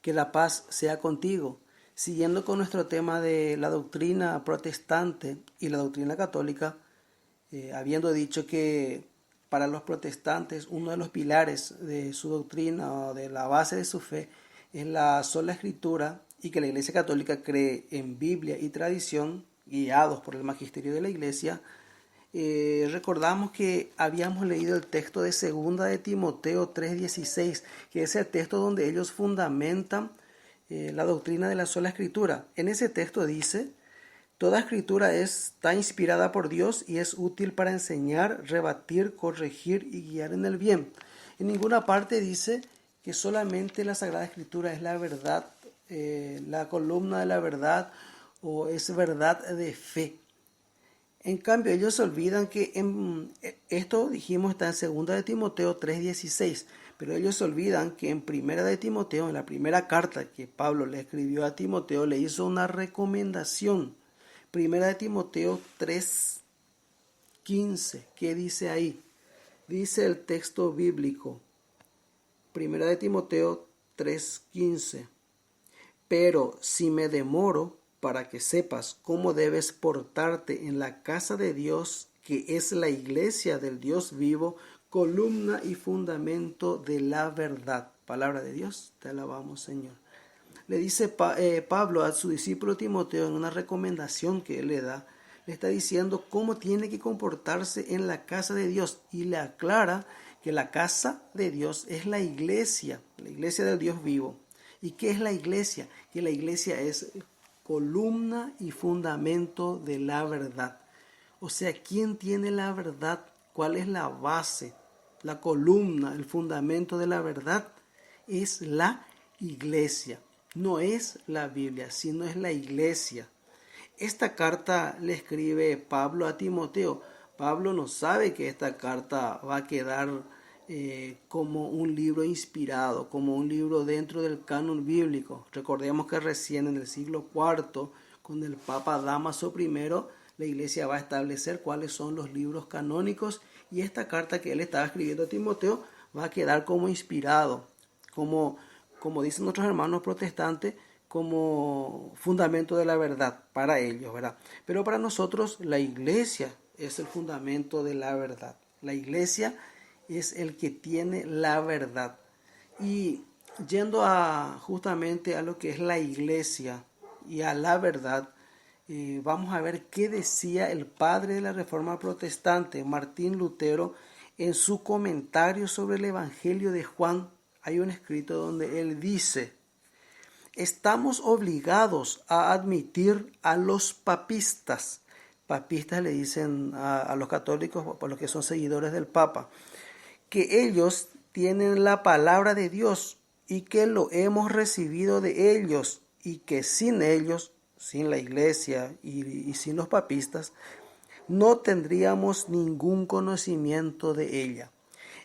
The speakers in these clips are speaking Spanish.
Que la paz sea contigo. Siguiendo con nuestro tema de la doctrina protestante y la doctrina católica, habiendo dicho que para los protestantes uno de los pilares de su doctrina o de la base de su fe es la sola escritura y que la Iglesia Católica cree en Biblia y tradición guiados por el magisterio de la Iglesia. Recordamos que habíamos leído el texto de segunda de Timoteo 3:16, que es el texto donde ellos fundamentan la doctrina de la sola escritura. En ese texto dice: toda escritura está inspirada por Dios y es útil para enseñar, rebatir, corregir y guiar en el bien. En ninguna parte dice que solamente la Sagrada Escritura es la verdad, la columna de la verdad o es verdad de fe. En cambio, ellos se olvidan que esto dijimos está en 2 de Timoteo 3:16, pero ellos se olvidan que en 1 de Timoteo, en la primera carta que Pablo le escribió a Timoteo, le hizo una recomendación. 1 de Timoteo 3:15, ¿qué dice ahí? Dice el texto bíblico, 1 de Timoteo 3:15, pero si me demoro, para que sepas cómo debes portarte en la casa de Dios, que es la iglesia del Dios vivo, columna y fundamento de la verdad. Palabra de Dios, te alabamos, Señor. Le dice Pablo a su discípulo Timoteo en una recomendación que él le da, le está diciendo cómo tiene que comportarse en la casa de Dios y le aclara que la casa de Dios es la iglesia del Dios vivo. ¿Y qué es la iglesia? Que la iglesia es columna y fundamento de la verdad. O sea, ¿quién tiene la verdad? ¿Cuál es la base, la columna, el fundamento de la verdad? Es la iglesia. No es la Biblia, sino es la iglesia. Esta carta le escribe Pablo a Timoteo. Pablo no sabe que esta carta va a quedar como un libro inspirado, como un libro dentro del canon bíblico. Recordemos que recién en el siglo IV, con el Papa Dámaso I, la Iglesia va a establecer cuáles son los libros canónicos y esta carta que él estaba escribiendo a Timoteo va a quedar como inspirado, como dicen nuestros hermanos protestantes, como fundamento de la verdad para ellos, ¿verdad? Pero para nosotros la Iglesia es el fundamento de la verdad. La Iglesia es el que tiene la verdad. Y yendo justamente a lo que es la iglesia y a la verdad, vamos a ver qué decía el padre de la Reforma Protestante, Martín Lutero, en su comentario sobre el Evangelio de Juan. Hay un escrito donde él dice: estamos obligados a admitir a los papistas. Papistas le dicen a los católicos, por los que son seguidores del Papa, que ellos tienen la palabra de Dios y que lo hemos recibido de ellos y que sin ellos, sin la iglesia y sin los papistas, no tendríamos ningún conocimiento de ella.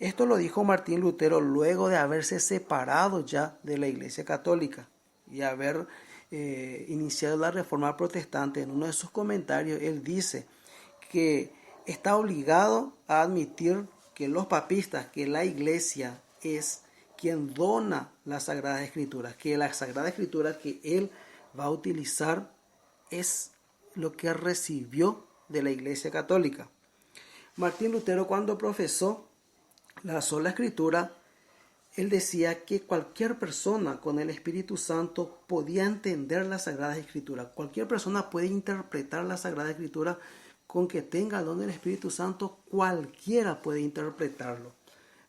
Esto lo dijo Martín Lutero luego de haberse separado ya de la Iglesia Católica y haber iniciado la Reforma Protestante. En uno de sus comentarios él dice que está obligado a admitir que los papistas, que la iglesia es quien dona las Sagradas Escrituras, que la Sagrada Escritura que él va a utilizar es lo que recibió de la Iglesia Católica. Martín Lutero, cuando profesó la sola Escritura, él decía que cualquier persona con el Espíritu Santo podía entender la Sagrada Escritura. Cualquier persona puede interpretar la Sagrada Escritura. Con que tenga el don del Espíritu Santo, cualquiera puede interpretarlo.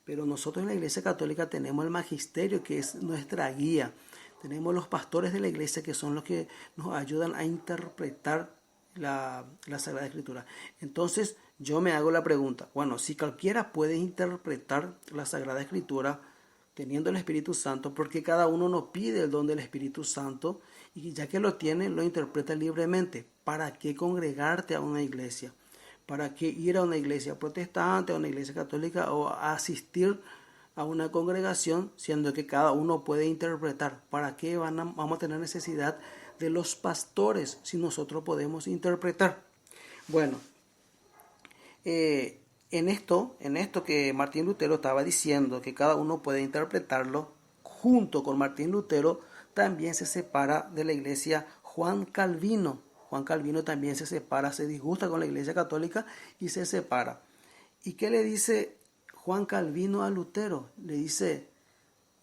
Pero nosotros en la Iglesia Católica tenemos el magisterio, que es nuestra guía. Tenemos los pastores de la Iglesia, que son los que nos ayudan a interpretar la Sagrada Escritura. Entonces yo me hago la pregunta, bueno, si cualquiera puede interpretar la Sagrada Escritura teniendo el Espíritu Santo, ¿por qué cada uno no pide el don del Espíritu Santo? Y ya que lo tiene, lo interpreta libremente. ¿Para qué congregarte a una iglesia? ¿Para qué ir a una iglesia protestante, a una iglesia católica o a asistir a una congregación, siendo que cada uno puede interpretar? ¿Para qué vamos a tener necesidad de los pastores si nosotros podemos interpretar? Bueno, en esto que Martín Lutero estaba diciendo, que cada uno puede interpretarlo, junto con Martín Lutero también se separa de la iglesia Juan Calvino. Juan Calvino también se separa, se disgusta con la iglesia católica y se separa. ¿Y qué le dice Juan Calvino a Lutero? Le dice,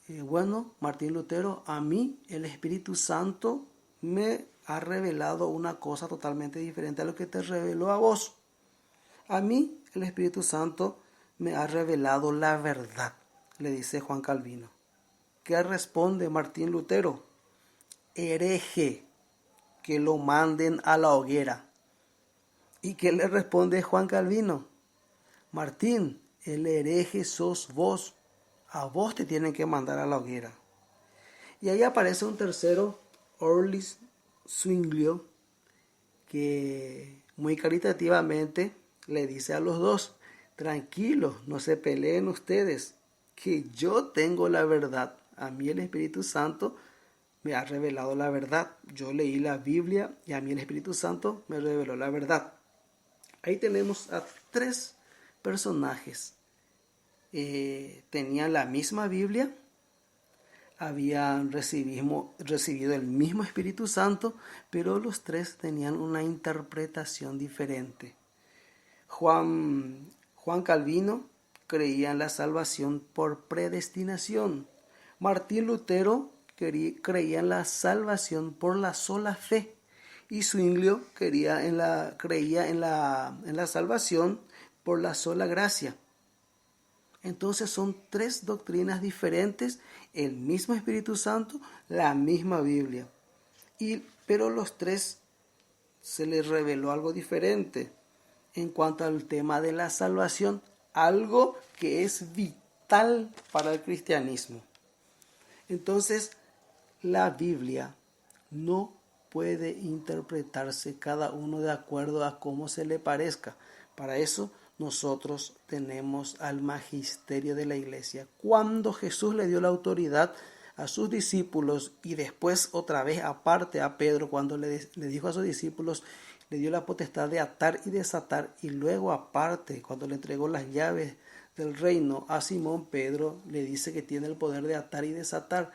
bueno, Martín Lutero, a mí el Espíritu Santo me ha revelado una cosa totalmente diferente a lo que te reveló a vos. A mí el Espíritu Santo me ha revelado la verdad, le dice Juan Calvino. ¿Qué responde Martín Lutero? Hereje, que lo manden a la hoguera. ¿Y qué le responde Juan Calvino? Martín, el hereje sos vos. A vos te tienen que mandar a la hoguera. Y ahí aparece un tercero, Orlis Zwinglio, que muy caritativamente le dice a los dos, tranquilos, no se peleen ustedes, que yo tengo la verdad. A mí el Espíritu Santo me ha revelado la verdad. Yo leí la Biblia y a mí el Espíritu Santo me reveló la verdad. Ahí tenemos a tres personajes. Tenían la misma Biblia, habían recibido el mismo Espíritu Santo, pero los tres tenían una interpretación diferente. Juan Calvino creía en la salvación por predestinación. Martín Lutero creía en la salvación por la sola fe. Y Zwinglio creía en la salvación por la sola gracia. Entonces son tres doctrinas diferentes, el mismo Espíritu Santo, la misma Biblia. Pero los tres se les reveló algo diferente en cuanto al tema de la salvación, algo que es vital para el cristianismo. Entonces, la Biblia no puede interpretarse cada uno de acuerdo a cómo se le parezca. Para eso nosotros tenemos al magisterio de la iglesia. Cuando Jesús le dio la autoridad a sus discípulos y después otra vez aparte a Pedro, cuando le dijo a sus discípulos, le dio la potestad de atar y desatar, y luego aparte, cuando le entregó las llaves del reino a Simón Pedro, le dice que tiene el poder de atar y desatar.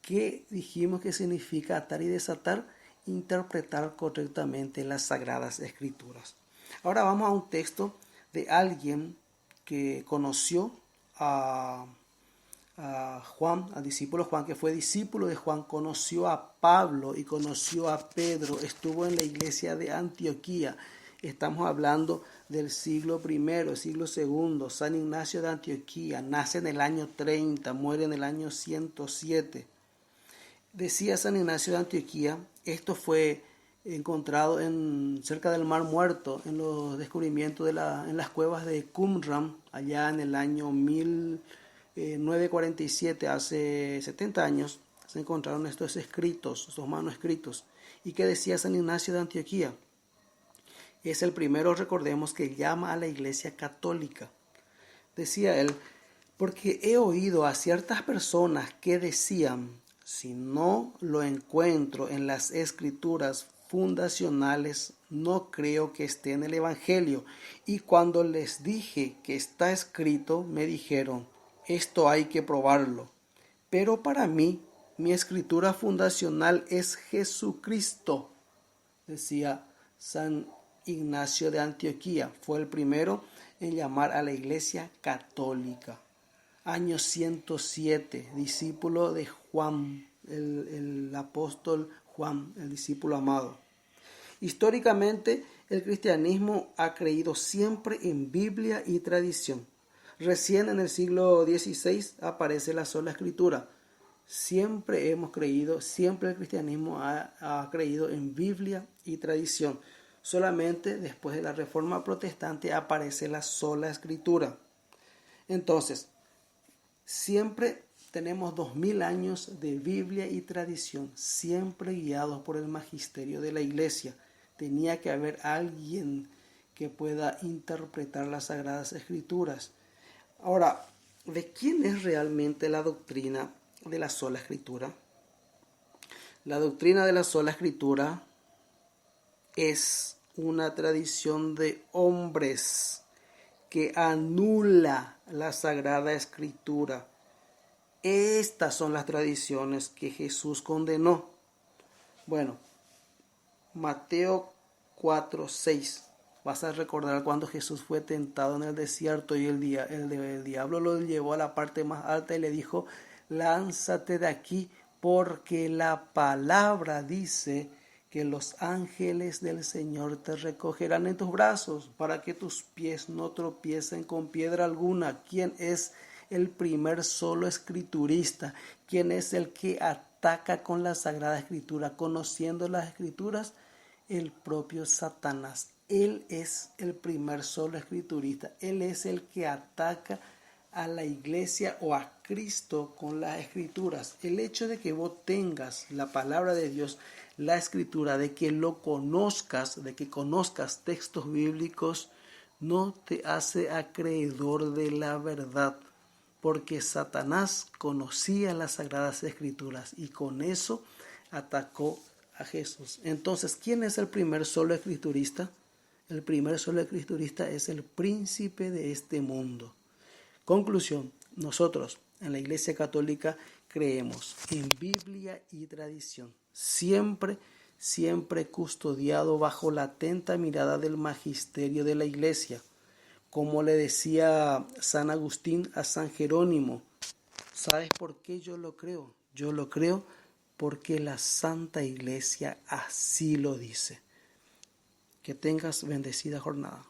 ¿Qué dijimos que significa atar y desatar? Interpretar correctamente las Sagradas Escrituras. Ahora vamos a un texto de alguien que conoció a Juan, al discípulo Juan, que fue discípulo de Juan, conoció a Pablo y conoció a Pedro, estuvo en la iglesia de Antioquía. Estamos hablando del siglo I, siglo II, San Ignacio de Antioquía, nace en el año 30, muere en el año 107. Decía San Ignacio de Antioquía, esto fue encontrado cerca del Mar Muerto, en los descubrimientos en las cuevas de Qumran, allá en el año 947, hace 70 años, se encontraron estos escritos, estos manuscritos. ¿Y qué decía San Ignacio de Antioquía? Es el primero, recordemos, que llama a la iglesia católica. Decía él, porque he oído a ciertas personas que decían, si no lo encuentro en las escrituras fundacionales, no creo que esté en el Evangelio. Y cuando les dije que está escrito, me dijeron, esto hay que probarlo. Pero para mí, mi escritura fundacional es Jesucristo, decía San Ignacio de Antioquía. Fue el primero en llamar a la iglesia católica. Año 107, discípulo de Juan, el apóstol Juan, el discípulo amado. Históricamente, el cristianismo ha creído siempre en Biblia y tradición. Recién en el siglo XVI aparece la sola escritura. Siempre hemos creído, siempre el cristianismo ha creído en Biblia y tradición. Solamente después de la Reforma Protestante aparece la sola escritura. Entonces, siempre tenemos 2000 años de Biblia y tradición, siempre guiados por el magisterio de la iglesia. Tenía que haber alguien que pueda interpretar las Sagradas Escrituras. Ahora, ¿de quién es realmente la doctrina de la sola escritura? La doctrina de la sola escritura es una tradición de hombres que anula la Sagrada Escritura. Estas son las tradiciones que Jesús condenó. Bueno, Mateo 4:6. Vas a recordar cuando Jesús fue tentado en el desierto y el diablo lo llevó a la parte más alta y le dijo: lánzate de aquí, porque la palabra dice que los ángeles del Señor te recogerán en tus brazos para que tus pies no tropiecen con piedra alguna. ¿Quién es el primer solo escriturista? ¿Quién es el que ataca con la Sagrada Escritura, conociendo las Escrituras? El propio Satanás. Él es el primer solo escriturista. Él es el que ataca a la iglesia o a Cristo con las escrituras. El hecho de que vos tengas la palabra de Dios, la escritura, de que lo conozcas, de que conozcas textos bíblicos, no te hace acreedor de la verdad, porque Satanás conocía las sagradas escrituras y con eso atacó a Jesús. Entonces, ¿quién es el primer solo escriturista? El primer solo escriturista es el príncipe de este mundo. Conclusión: nosotros en la Iglesia Católica creemos en Biblia y tradición, siempre custodiado bajo la atenta mirada del magisterio de la Iglesia. Como le decía San Agustín a San Jerónimo: ¿sabes por qué yo lo creo? Yo lo creo porque la Santa Iglesia así lo dice. Que tengas bendecida jornada.